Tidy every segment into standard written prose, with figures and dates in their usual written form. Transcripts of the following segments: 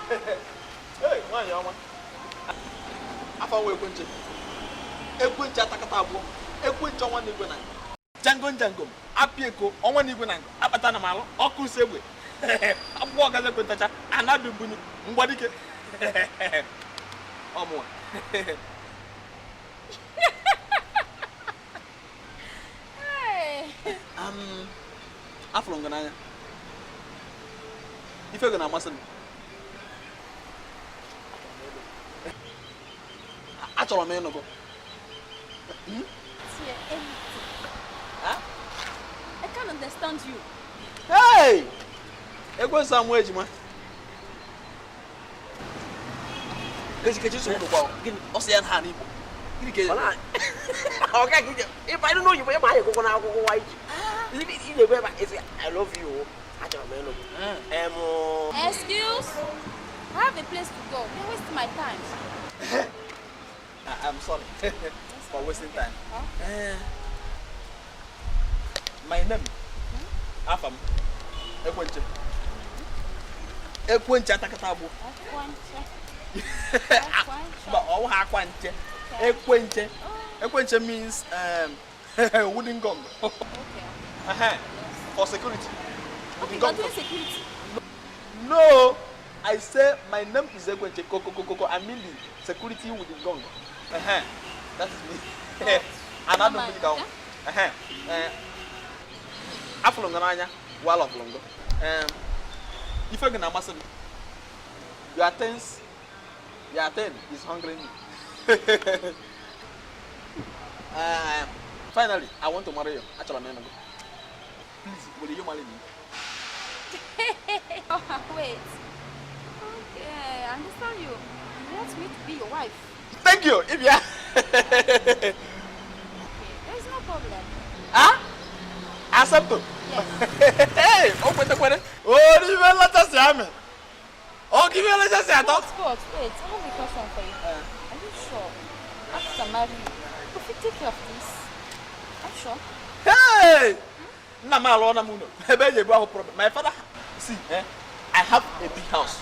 Hey, nwaanyị ọma. Afọ wee ekwenche. Ekwenche atakata abụọ. Ekwenche ọnwa n'igwe na Jango Jango. Apị eko ọnwa n'igwe na akpata na malụ ọkụ usegbe. Abụọ gaza ekwentacha anadụ mbunyu mgbadike. Ọmụwa. Afụrụ m gị n'anya. Ife gị na-amasị m. Achọrọ m ịnụ gị. I can't understand you. Hey! Ekwensu amụ ejima. Kechi so ndo kwa. Gini ọsị ya na n'Igbo. Gini ke. Okay, if I don't know you, where my go na go white. In the way I love you. Excuse? I have a place to go. You're wasting my time. I'm sorry for wasting time. Huh? My name, Afam, Ekwenche. Ekwenche atakatabu. But all Hakwanche. Ekwenche. Ekwenche means wooden gum. Okay. For security. Okay, you're doing security. No, I say my name is Ekwenche Koko. I mean the security with the gun. That is me. And I don't mean down. Afulongananya, wall of Longo. If you're gonna master, your tense, your 10 is hungry me. Finally, I want to marry you. Actually, please, will you marry me? Oh, wait. Okay, I understand you. You want me to be your wife? Thank you. If you are. Okay, there's no problem. Huh? Accept it. Yes. Hey, open the window. Oh, you will let us see me. Oh, give me a little set up. Scott, wait, I have a question for you. Are you sure? After marry you, if you take care of this, are you sure? Hey! My father, see, I have a big house.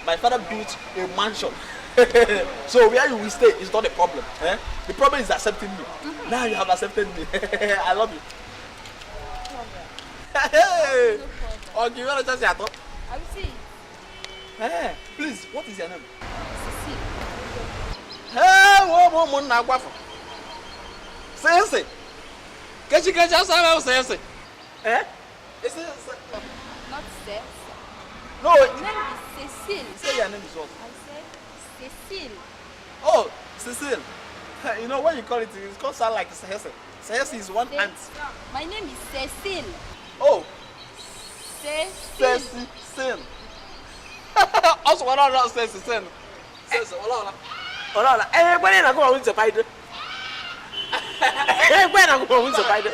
My father built a mansion. So where you will stay is not a problem. The problem is accepting me. Now you have accepted me. I love you. Hey! Oh, give me a chance. I will see. Hey, please, what is your name? Cecile. Hey, woman, now what? Say. Catch you, say. Eh? Is it? Not Cecile. No. My name is Cecile. Say your name is what? I said Cecile. Oh, Cecile. You know what you call it? It's called sound like Sehese. Sehese is one ant. My name is Cecile. Oh, Cecile. Cecile. Also, what I say Cecile. Cecile, Hola. When I go on with the fighter. When I go on with the fighter.